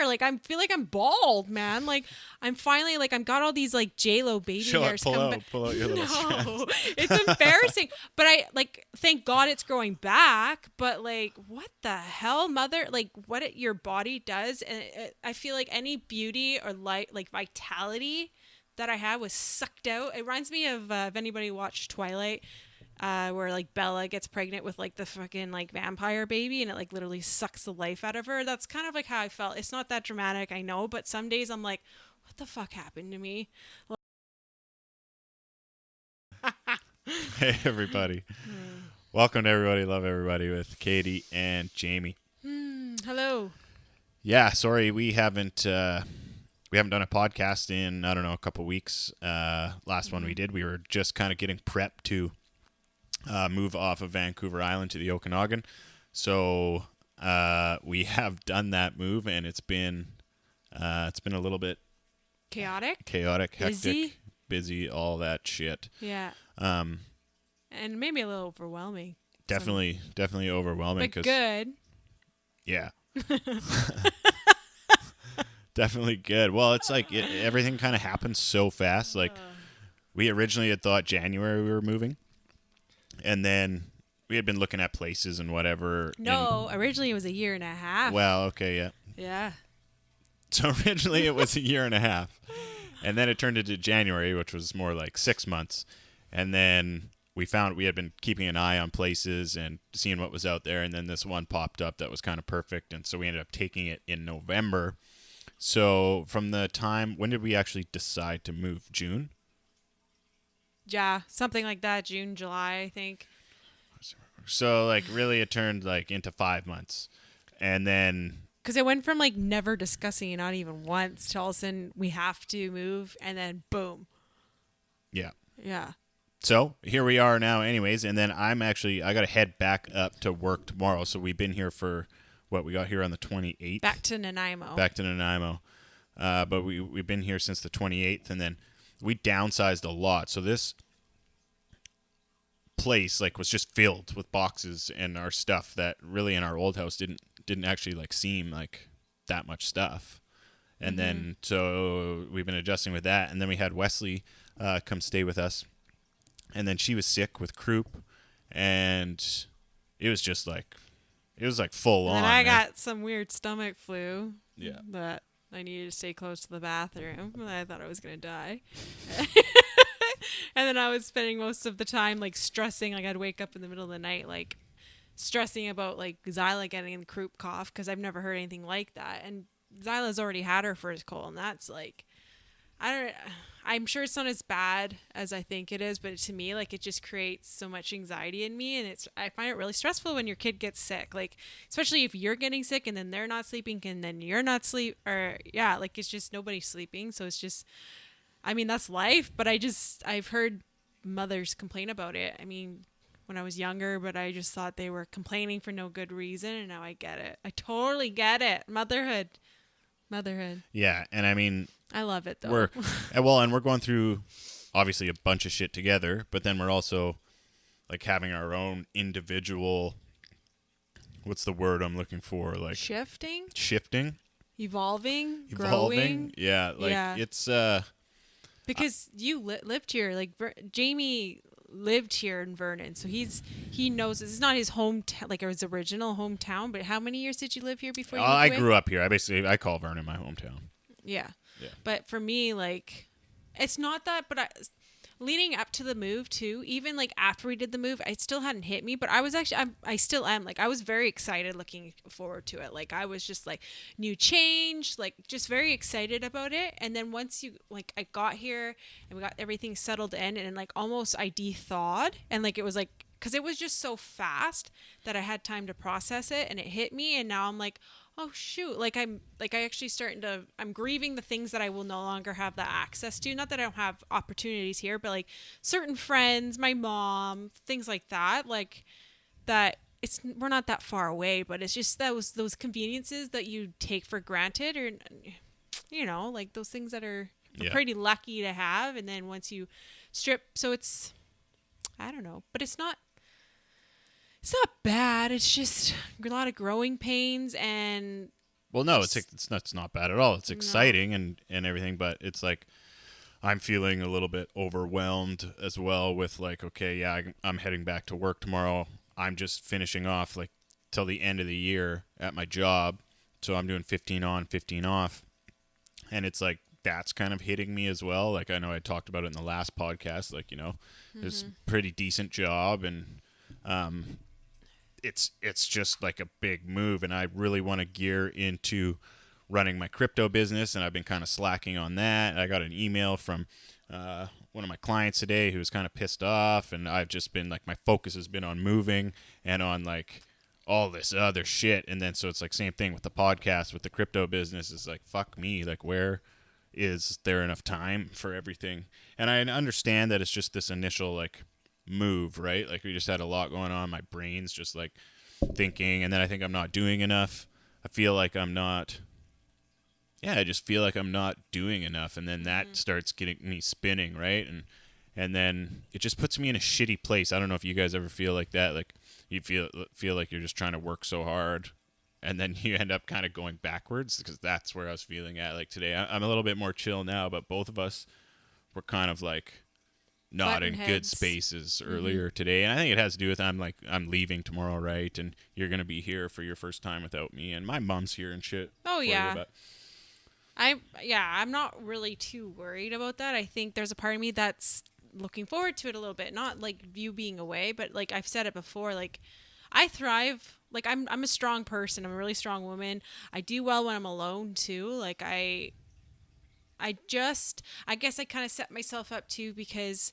Like, I feel like I'm bald, man. Like, I'm finally, like, I've got all these, like, J-Lo baby hairs. Pull out your little strands. No, it's embarrassing. But I, like, thank God it's growing back. But, like, what the hell, mother? Like, what your body does. And I feel like any beauty or, like vitality that I had was sucked out. It reminds me of, if anybody watched Twilight, where like Bella gets pregnant with like the fucking like vampire baby and it like literally sucks the life out of her. That's kind of like how I felt. It's not that dramatic, I know, but some days I'm like, what the fuck happened to me? Hey everybody. Welcome to Everybody Love Everybody with Katie and Jamie. Hello. Yeah, sorry we haven't done a podcast in, I don't know, a couple weeks. Last one we did, we were just kind of getting prepped to move off of Vancouver Island to the Okanagan. So we have done that move, and it's been a little bit chaotic, hectic, busy, all that shit. Yeah. And maybe a little overwhelming. Definitely overwhelming. But good. Yeah. Definitely good. Well, it's like everything kind of happens so fast. Like we originally had thought January we were moving. And then we had been looking at places and whatever. No, originally it was a year and a half. Well, okay, yeah. Yeah. So originally it was a year and a half. And then it turned into January, which was more like 6 months. And then we found we had been keeping an eye on places and seeing what was out there. And then this one popped up that was kind of perfect. And so we ended up taking it in November. So from the time, when did we actually decide to move? June? Yeah, something like that. June, July, I think. So, like, really it turned, like, into 5 months. And then... Because it went from, like, never discussing it, not even once, to all of a sudden we have to move, and then boom. Yeah. Yeah. So, here we are now anyways, and then I got to head back up to work tomorrow. So, we've been here for, we got here on the 28th. Back to Nanaimo. But we've been here since the 28th, and then we downsized a lot. So this place like was just filled with boxes and our stuff that really in our old house didn't actually like seem like that much stuff. And then so we've been adjusting with that, and then we had Wesley come stay with us, and then she was sick with croup, and it was just like full on. And I got some weird stomach flu. Yeah. That I needed to stay close to the bathroom. I thought I was going to die. And then I was spending most of the time, like, stressing. Like, I'd wake up in the middle of the night, like, stressing about, like, Zyla getting the croup cough, because I've never heard anything like that. And Zyla's already had her first cold, and that's, like, I'm sure it's not as bad as I think it is, but to me, like, it just creates so much anxiety in me, and I find it really stressful when your kid gets sick, like, especially if you're getting sick and then they're not sleeping and then you're not like, it's just nobody's sleeping. So it's just, I mean, that's life, but I've heard mothers complain about it. I mean, when I was younger, but I just thought they were complaining for no good reason, and now I get it. I totally get it. Motherhood. Yeah, and I mean, I love it though. We're going through obviously a bunch of shit together, but then we're also like having our own individual, what's the word I'm looking for? Like shifting, evolving, growing. Yeah, like it's because you lived here, like Jamie lived here in Vernon, so he knows this is not his hometown, like his original hometown. But how many years did you live here before you moved away? I grew up here. I call Vernon my hometown. Yeah. But for me, like, it's not that, but leading up to the move too, even like after we did the move, it still hadn't hit me, but I was actually, I still am, like, I was very excited looking forward to it. Like, I was just like, new change, like, just very excited about it. And then once I got here and we got everything settled in, and like almost I de-thawed, and like, it was like, because it was just so fast that I had time to process it, and it hit me, and now I'm like, oh shoot, I'm grieving the things that I will no longer have the access to. Not that I don't have opportunities here, but like certain friends, my mom, things like that, like that we're not that far away, but it's just those conveniences that you take for granted, or, you know, like those things that are pretty lucky to have. And then once you strip, so it's, I don't know, but it's not bad. It's just a lot of growing pains. And Well, no, it's not bad at all. It's exciting and everything, but it's like I'm feeling a little bit overwhelmed as well with like, okay, yeah, I'm heading back to work tomorrow. I'm just finishing off like till the end of the year at my job. So I'm doing 15 on, 15 off. And it's like that's kind of hitting me as well. Like I know I talked about it in the last podcast, like, you know, it's a pretty decent job and it's just like a big move, and I really want to gear into running my crypto business, and I've been kind of slacking on that. I got an email from one of my clients today who was kind of pissed off, and I've just been like, my focus has been on moving and on like all this other shit. And then so it's like same thing with the podcast, with the crypto business. It's like, fuck me, like where is there enough time for everything? And I understand that it's just this initial like move, right? Like we just had a lot going on. My brain's just like thinking, and then I think I'm not doing enough. I feel like I'm not. Yeah, I just feel like I'm not doing enough, and then that starts getting me spinning, right? And then it just puts me in a shitty place. I don't know if you guys ever feel like that. Like you feel like you're just trying to work so hard, and then you end up kind of going backwards, because that's where I was feeling at. Like today, I'm a little bit more chill now, but both of us were kind of like not in good spaces earlier today, and I think it has to do with I'm leaving tomorrow, right? And you're gonna be here for your first time without me, and my mom's here and shit. Oh yeah. I'm not really too worried about that. I think there's a part of me that's looking forward to it a little bit. Not like you being away, but like I've said it before, like I thrive. Like I'm a strong person. I'm a really strong woman. I do well when I'm alone too. Like I guess I kind of set myself up too, because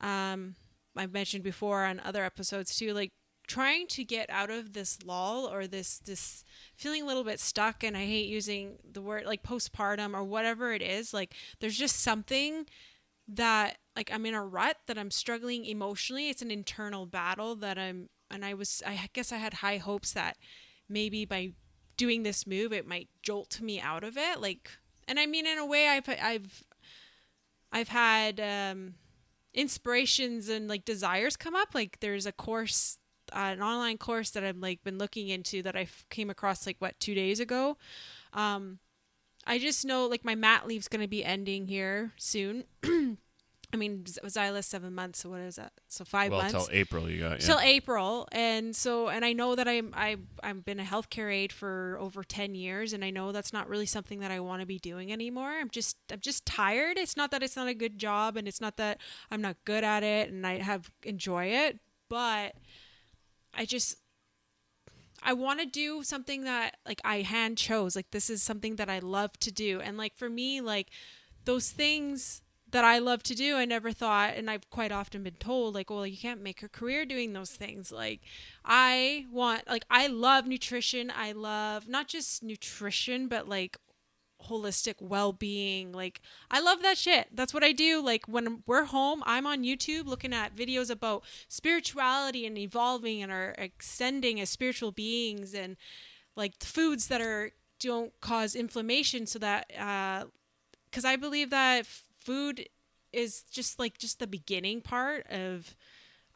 I've mentioned before on other episodes too, like trying to get out of this lull or this feeling a little bit stuck. And I hate using the word like postpartum or whatever it is. Like there's just something that like I'm in a rut, that I'm struggling emotionally. It's an internal battle that I guess I had high hopes that maybe by doing this move, it might jolt me out of it. Like, and I mean, in a way I've had, inspirations and like desires come up. Like there's a course, an online course that I've like been looking into that I came across like 2 days ago. I just know like my mat leave's going to be ending here soon. I mean, Zyla's 7 months, so what is that? So 5 months. Well, till April you got. Yeah. Till April, and I know that I've been a healthcare aide for over 10 years, and I know that's not really something that I want to be doing anymore. I'm just tired. It's not that it's not a good job, and it's not that I'm not good at it, and I enjoy it, but I want to do something that like I hand chose. Like this is something that I love to do, and like for me, like those things that I love to do, I never thought, and I've quite often been told like, well, you can't make a career doing those things. Like I love nutrition. I love not just nutrition, but like holistic well-being. Like I love that shit. That's what I do. Like when we're home, I'm on YouTube looking at videos about spirituality and evolving and our ascending as spiritual beings, and like the foods that don't cause inflammation, so that because I believe that food is just the beginning part of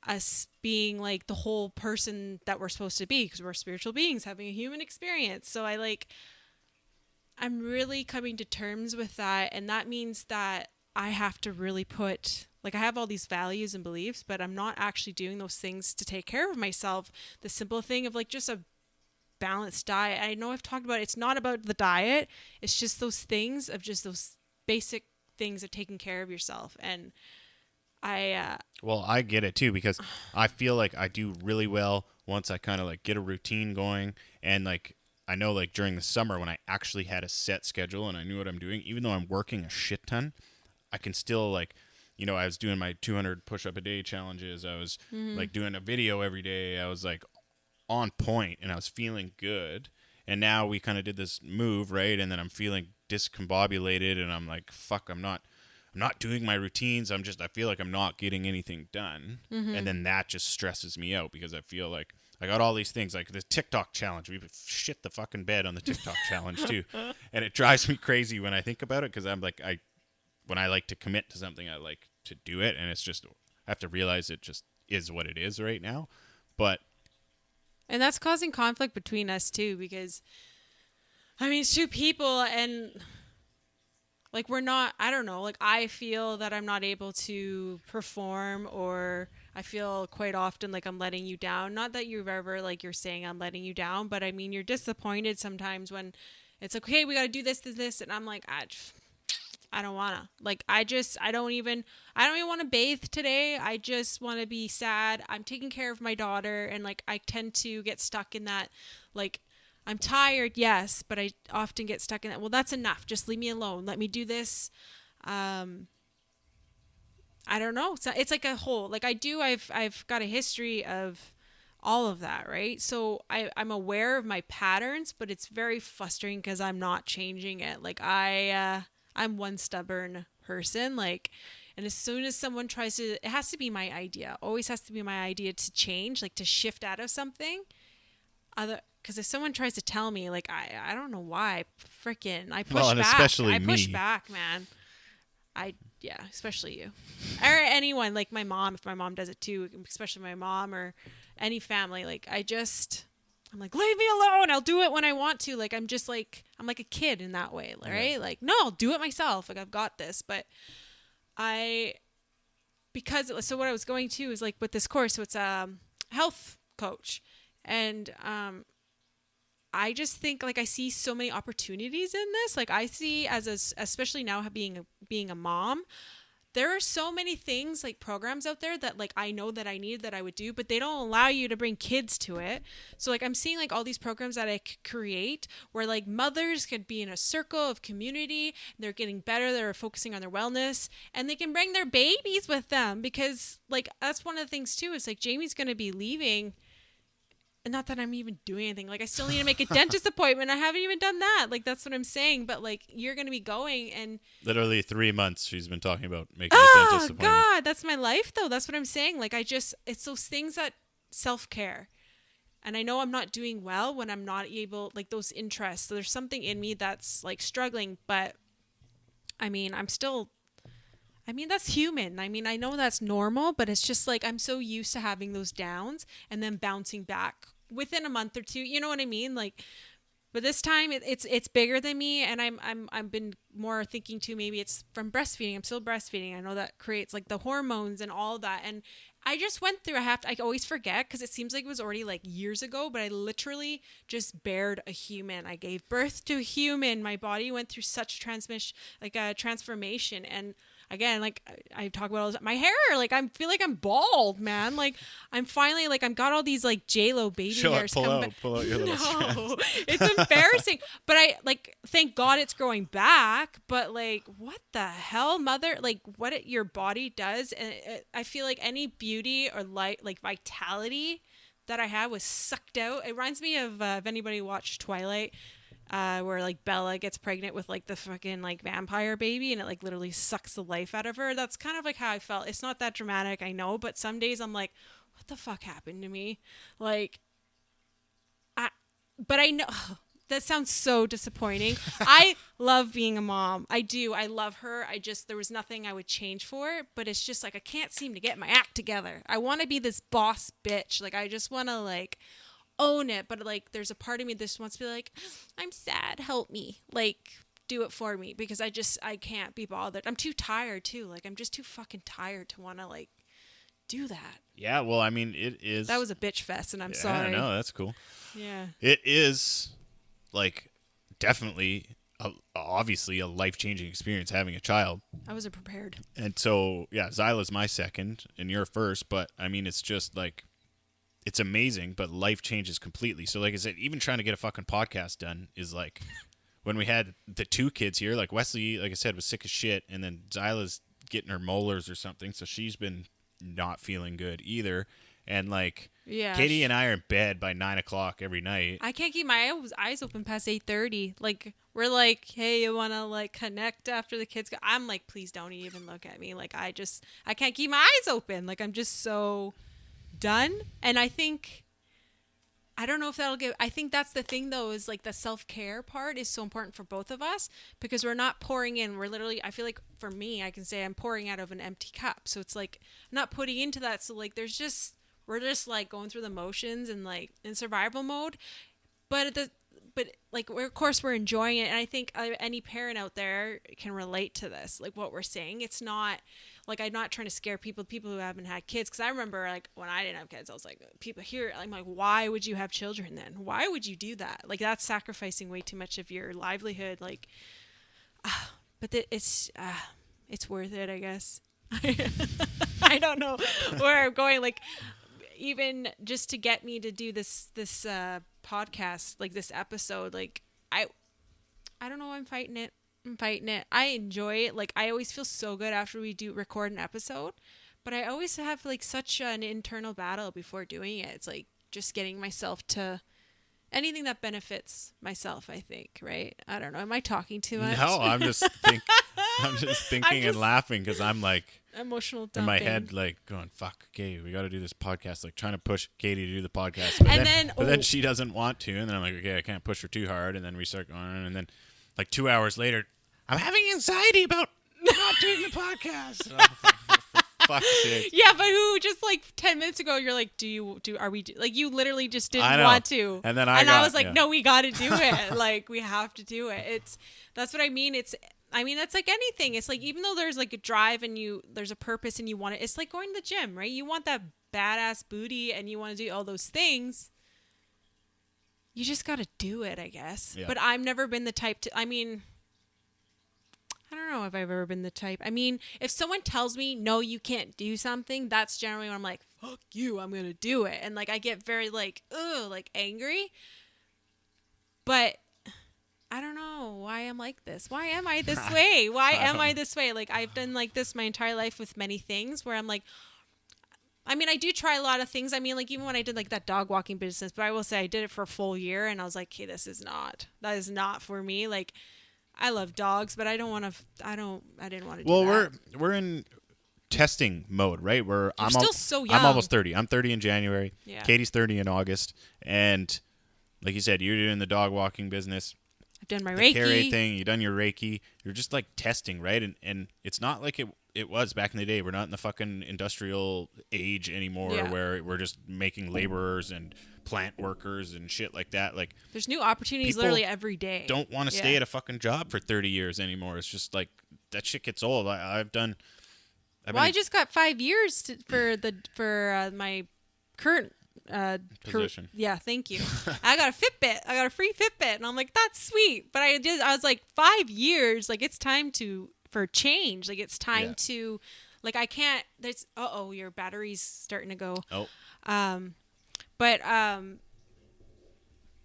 us being like the whole person that we're supposed to be, because we're spiritual beings having a human experience. So I'm really coming to terms with that, and that means that I have to really put, like I have all these values and beliefs, but I'm not actually doing those things to take care of myself. The simple thing of like just a balanced diet. I know I've talked about it. It's not about the diet. It's just those things of just those basic things of taking care of yourself. And I get it too, because I feel like I do really well once I kind of like get a routine going, and like I know like during the summer when I actually had a set schedule and I knew what I'm doing, even though I'm working a shit ton, I can still like, you know, I was doing my 200 push-up a day challenges. I was like doing a video every day. I was like on point and I was feeling good. And now we kind of did this move, right? And then I'm feeling discombobulated and I'm like, fuck, I'm not doing my routines. I feel like I'm not getting anything done. And then that just stresses me out, because I feel like I got all these things like the TikTok challenge. We shit the fucking bed on the TikTok challenge too. And it drives me crazy when I think about it, because I'm like, when I like to commit to something, I like to do it. And it's just, I have to realize it just is what it is right now. And that's causing conflict between us too, because I mean, it's two people, and like we're not, I don't know, like I feel that I'm not able to perform, or I feel quite often like I'm letting you down. Not that you've ever, like you're saying I'm letting you down, but I mean, you're disappointed sometimes when it's like, okay, we got to do this, and I'm like, I don't wanna. Like I don't even want to bathe today. I just want to be sad. I'm taking care of my daughter, and like I tend to get stuck in that, like I'm tired, yes, but I often get stuck in that. Well, that's enough. Just leave me alone. Let me do this. I don't know. So it's like a whole, like I've got a history of all of that, right? So I'm aware of my patterns, but it's very frustrating because I'm not changing it. Like I'm one stubborn person, like, and as soon as someone tries to, it has to be my idea. Always has to be my idea to change, like to shift out of something. Because if someone tries to tell me, like, I don't know why, freaking, I push and back. especially I push me. back, man. Yeah, especially you. Or anyone, like my mom, if my mom does it too, especially my mom or any family, like, I'm like, leave me alone. I'll do it when I want to. Like, I'm like a kid in that way, right? Yeah. Like, no, I'll do it myself. Like, I've got this. But so what I was going to is like with this course, so it's a health coach. And I just think like I see so many opportunities in this. Like I see especially now being a mom, there are so many things like programs out there that like I know that I need that I would do, but they don't allow you to bring kids to it. So like I'm seeing like all these programs that I could create where like mothers could be in a circle of community, they're getting better, they're focusing on their wellness, and they can bring their babies with them, because like that's one of the things too, is like Jamie's going to be leaving. And not that I'm even doing anything. Like, I still need to make a dentist appointment. I haven't even done that. Like, that's what I'm saying. But, like, you're going to be going and... Literally 3 months she's been talking about making a dentist appointment. God, that's my life, though. That's what I'm saying. Like, it's those things that self-care. And I know I'm not doing well when I'm not able, like, those interests. So there's something in me that's, like, struggling. But, I mean, that's human. I mean, I know that's normal, but it's just like I'm so used to having those downs and then bouncing back within a month or two. You know what I mean? Like, but this time it's bigger than me, and I've been more thinking too. Maybe it's from breastfeeding. I'm still breastfeeding. I know that creates like the hormones and all that, and I just went through. I always forget because it seems like it was already like years ago, but I literally just bared a human. I gave birth to a human. My body went through such a transformation, and again, like I talk about all this, my hair, like I feel like I'm bald, man. Like I'm finally like I've got all these like J-Lo baby hairs pull out your little No, it's embarrassing. But I like thank God it's growing back. But like what the hell, mother? Like what your body does, and I feel like any beauty or light, like vitality that I had was sucked out. It reminds me of if anybody watched Twilight. Where like Bella gets pregnant with like the fucking like vampire baby, and it like literally sucks the life out of her. That's kind of like how I felt. It's not that dramatic, I know, but some days I'm like, what the fuck happened to me? Like, but I know that sounds so disappointing. I love being a mom. I do. I love her. There was nothing I would change for it, but it's just like I can't seem to get my act together. I want to be this boss bitch. Like I just want to like own it, but like there's a part of me that just wants to be like, I'm sad, help me, like do it for me, because I can't be bothered. I'm too tired too. Like I'm just too fucking tired to want to like do that. Yeah, well, I mean, it is. That was a bitch fest, and I'm sorry. Yeah, no, that's cool. Yeah, it is like definitely obviously a life-changing experience having a child. I wasn't prepared. And so yeah, Zyla's my second and you're first, but I mean it's just like it's amazing, but life changes completely. So like I said, even trying to get a fucking podcast done is like when we had the two kids here, like Wesley, like I said, was sick as shit, and then Zyla's getting her molars or something, so she's been not feeling good either. And like Katie and I are in bed by 9:00 every night. I can't keep my eyes open past 8:30. Like we're like, hey, you wanna like connect after the kids go? I'm like, please don't even look at me. Like I can't keep my eyes open. Like I'm just so done. And I don't know if I think that's the thing though, is like the self-care part is so important for both of us, because we're not pouring in. We're literally, I feel like for me, I can say I'm pouring out of an empty cup. So it's like I'm not putting into that. So like we're just like going through the motions and like in survival mode. But but like of course we're enjoying it, and I think any parent out there can relate to this, like what we're saying. It's not like, I'm not trying to scare people who haven't had kids, because I remember like when I didn't have kids, I was like, people here, I'm like, why would you have children then? Why would you do that? Like, that's sacrificing way too much of your livelihood. Like, but it's worth it, I guess. I don't know where I'm going, like, even just to get me to do this podcast, like this episode, like I don't know, I'm fighting it. I enjoy it. Like, I always feel so good after we do record an episode, but I always have like such an internal battle before doing it. It's like just getting myself to anything that benefits myself, I think, right? I don't know. Am I talking too much? No, I'm just thinking and laughing, because I'm like emotional dumping. in my head, like going, fuck, Katie, we got to do this podcast. Like trying to push Katie to do the podcast. But then she doesn't want to. And then I'm like, okay, I can't push her too hard. And then we start going, and then like 2 hours later, I'm having anxiety about not doing the podcast. And I'm like, for fuck's sake. Yeah, but who just like 10 minutes ago, you're like, like, you literally just didn't want to. And then I was like, no, we got to do it. Like, we have to do it. That's what I mean. That's like anything. It's like, even though there's like a drive and there's a purpose and you want it, it's like going to the gym, right? You want that badass booty and you want to do all those things. You just got to do it, I guess. Yeah. But I've never been the type to, I don't know if I've ever been the type. If someone tells me, no, you can't do something, that's generally when I'm like, fuck you, I'm going to do it. And like, I get very like, ugh, like angry. But I don't know why I'm like this. Why am I this way? Why am I this way? Like, I've done like this my entire life with many things where I'm like, I do try a lot of things. Like, even when I did like that dog walking business, but I will say I did it for a full year and I was like, hey, that is not for me. Like, I love dogs, but I didn't want to do that. Well, we're in testing mode, right? I'm still so young. I'm almost 30. I'm 30 in January. Yeah. Katie's 30 in August. And like you said, you're doing the dog walking business. I've done my Reiki. Carry thing. You've done your Reiki. You're just like testing, right? And it's not like it was back in the day. We're not in the fucking industrial age anymore, where we're just making laborers and plant workers and shit like that. Like, there's new opportunities literally every day. Don't want to stay at a fucking job for 30 years anymore. It's just like, that shit gets old. I just got 5 years for my current position. Yeah, thank you. I got a Fitbit. I got a free Fitbit, and I'm like, that's sweet. But I was like, 5 years. Like, it's time for change. Like, it's time to, like, I can't. There's your battery's starting to go. But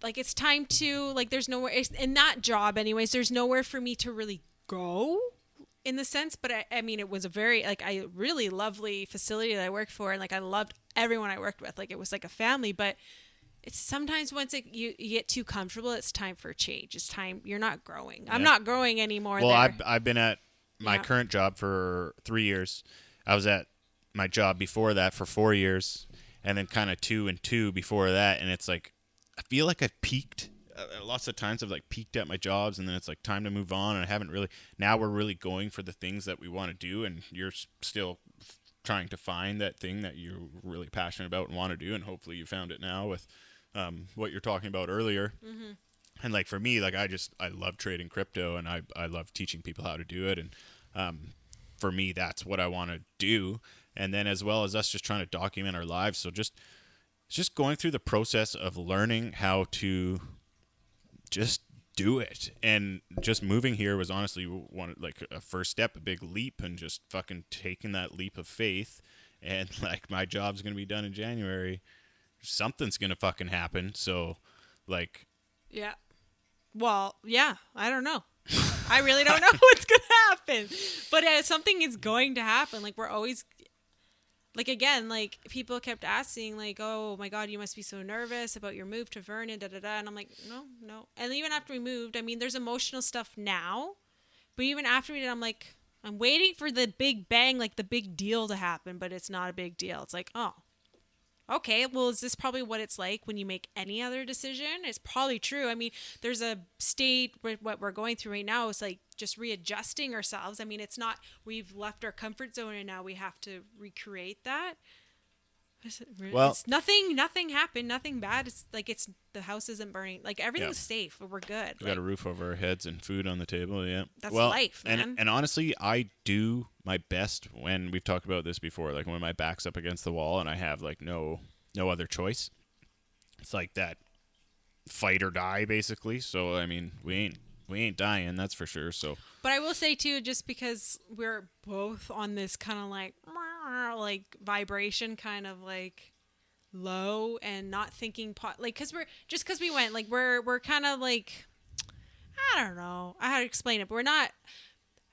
like, it's time to, like, there's nowhere in that job anyways, there's nowhere for me to really go in the sense, but it was a very, like, a really lovely facility that I worked for, and like, I loved everyone I worked with. Like, it was like a family, but it's sometimes once you get too comfortable, it's time for a change. It's time. You're not growing. I'm not growing anymore. Well, I've been at my current job for 3 years. I was at my job before that for 4 years, and then kind of 2 and 2 before that. And it's like, I feel like I've peaked. Lots of times I've like peaked at my jobs, and then it's like time to move on. And I haven't really. Now we're really going for the things that we want to do, and you're still trying to find that thing that you're really passionate about and want to do. And hopefully you found it now with what you're talking about earlier. Mm-hmm. And like, for me, like, I love trading crypto, and I love teaching people how to do it. And for me, that's what I want to do. And then, as well as us just trying to document our lives. So just going through the process of learning how to just do it. And just moving here was honestly like a first step, a big leap, and just fucking taking that leap of faith. And like, my job's going to be done in January. Something's going to fucking happen. So like, yeah. Well, yeah, I don't know. I really don't know what's going to happen. But something is going to happen. Like, we're always, like, again, like, people kept asking, like, oh my God, you must be so nervous about your move to Vernon, da-da-da. And I'm like, no. And even after we moved, there's emotional stuff now. But even after we did, I'm like, I'm waiting for the big bang, like the big deal to happen. But it's not a big deal. It's like, oh, okay, well, is this probably what it's like when you make any other decision? It's probably true. There's a state where what we're going through right now is like just readjusting ourselves. It's not, we've left our comfort zone and now we have to recreate that. Well, it's nothing happened, nothing bad. It's like the house isn't burning. Like everything's safe. We're good. We got a roof over our heads and food on the table. Yeah, that's life, man. And honestly, I do my best when we've talked about this before. Like when my back's up against the wall and I have like no other choice. It's like that fight or die basically. So I mean, we ain't dying, that's for sure. So, but I will say too, just because we're both on this kind of like vibration, kind of like low, and not thinking like because we went like we're kind of like, I don't know how to explain it, but we're not.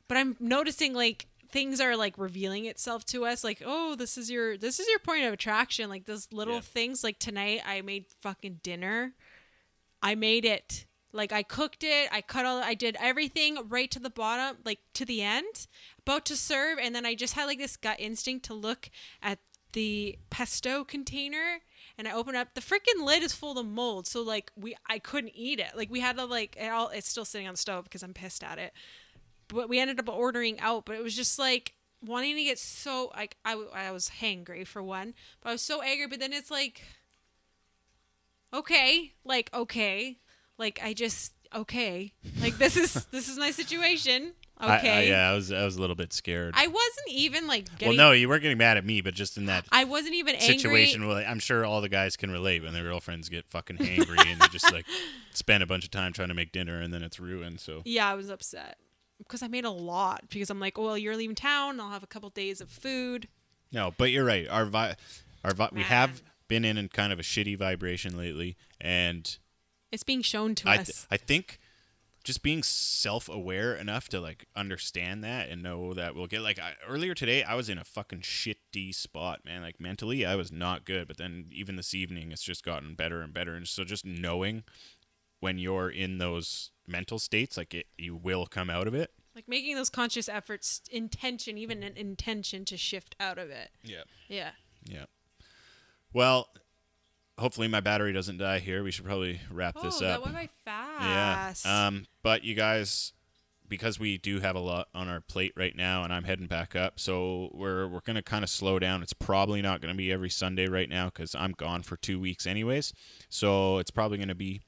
But I'm noticing like things are like revealing itself to us, like, oh, this is your point of attraction, like those little things. Like tonight I made fucking dinner. I made it. Like, I cooked it, I did everything right to the bottom, like, to the end, about to serve, and then I just had, like, this gut instinct to look at the pesto container, and I opened up, the freaking lid is full of mold, so, like, I couldn't eat it. Like, we had to, like, it's still sitting on the stove because I'm pissed at it, but we ended up ordering out, but it was just, like, wanting to get so, like, I was hangry, for one, but I was so angry, but then it's, like, okay. Like, I just, okay. Like, this is my situation. Okay. I was a little bit scared. I wasn't even, like, getting... Well, no, you weren't getting mad at me, but just in that... I wasn't even situation angry. where I'm sure all the guys can relate when their girlfriends get fucking angry and they just, like, spend a bunch of time trying to make dinner and then it's ruined, so... Yeah, I was upset. Because I made a lot. Because I'm like, well, you're leaving town. I'll have a couple days of food. No, but you're right. We have been in kind of a shitty vibration lately, and... It's being shown to us. I think just being self-aware enough to like understand that and know that we'll get like earlier today I was in a fucking shitty spot, man. Like mentally I was not good, but then even this evening it's just gotten better and better. And so just knowing when you're in those mental states, like you will come out of it. Like making those conscious efforts, even an intention to shift out of it. Yeah. Yeah. Yeah. Well, hopefully my battery doesn't die here. We should probably wrap this up. That went by fast. Yeah. But you guys, because we do have a lot on our plate right now, and I'm heading back up, so we're going to kind of slow down. It's probably not going to be every Sunday right now because I'm gone for 2 weeks anyways. So it's probably going to be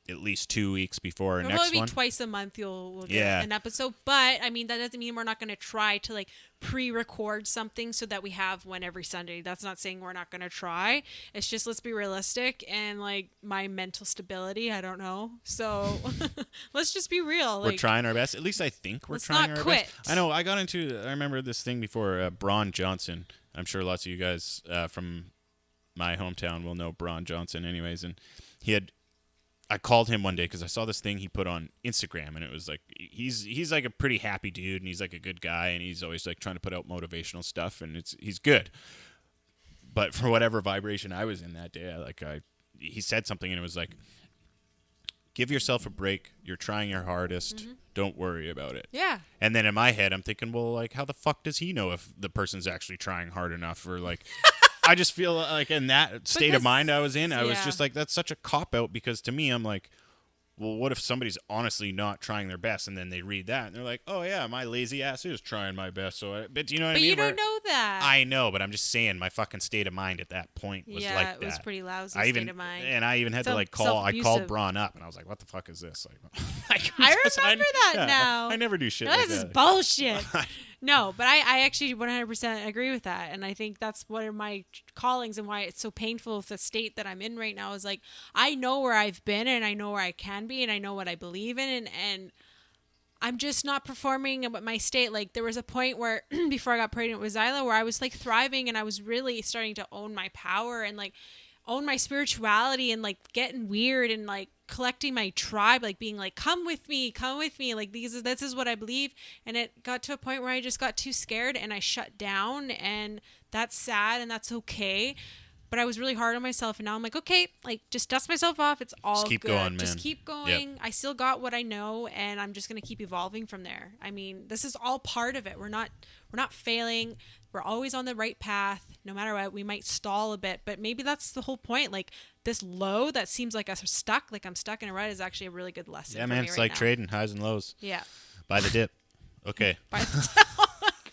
at least 2 weeks before our next one. It'll probably be twice a month we'll get an episode. But, I mean, that doesn't mean we're not going to try to, like, pre-record something so that we have one every Sunday. That's not saying we're not going to try. It's just, let's be realistic. And, like, my mental stability, I don't know. So, let's just be real. We're trying our best. At least I think we're trying our best. I know. I remember this thing before. Braun Johnson. I'm sure lots of you guys from my hometown will know Braun Johnson anyways. And I called him one day because I saw this thing he put on Instagram, and it was like he's like a pretty happy dude, and he's like a good guy, and he's always like trying to put out motivational stuff, and he's good. But for whatever vibration I was in that day, he said something, and it was like, give yourself a break. You're trying your hardest. Mm-hmm. Don't worry about it. Yeah. And then in my head, I'm thinking, well, like, how the fuck does he know if the person's actually trying hard enough, or like. I just feel like in that state of mind I was in, I was just like, that's such a cop-out, because to me, I'm like, well, what if somebody's honestly not trying their best, and then they read that, and they're like, oh, yeah, my lazy ass is trying my best. But you know what I mean? But you don't know that. I know, but I'm just saying my fucking state of mind at that point was like that. Yeah, it was pretty lousy state of mind. And I even had to, like, I called Braun up, and I was like, what the fuck is this? Like, I remember that now. I never do shit like that. This is bullshit. No, but I actually 100% agree with that. And I think that's one of my callings and why it's so painful with the state that I'm in right now is like, I know where I've been and I know where I can be and I know what I believe in. And I'm just not performing at my state. Like there was a point where before I got pregnant with Zyla where I was like thriving and I was really starting to own my power and like own my spirituality and like getting weird and like collecting my tribe, like being like, come with me, like this is what I believe. And it got to a point where I just got too scared and I shut down, and that's sad and that's okay. But I was really hard on myself, and now I'm like, okay, like just dust myself off. It's all just keep good. Going, man. Just keep going. Yep. I still got what I know, and I'm just gonna keep evolving from there. I mean, this is all part of it. We're not failing. We're always on the right path. No matter what, we might stall a bit, but maybe that's the whole point. Like this low that seems like I'm stuck in a rut is actually a really good lesson. Yeah, man, it's like trading highs and lows. Yeah. Buy the dip. Okay.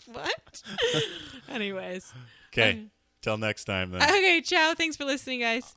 What? Anyways. Okay. Till next time, then. Okay, ciao. Thanks for listening, guys.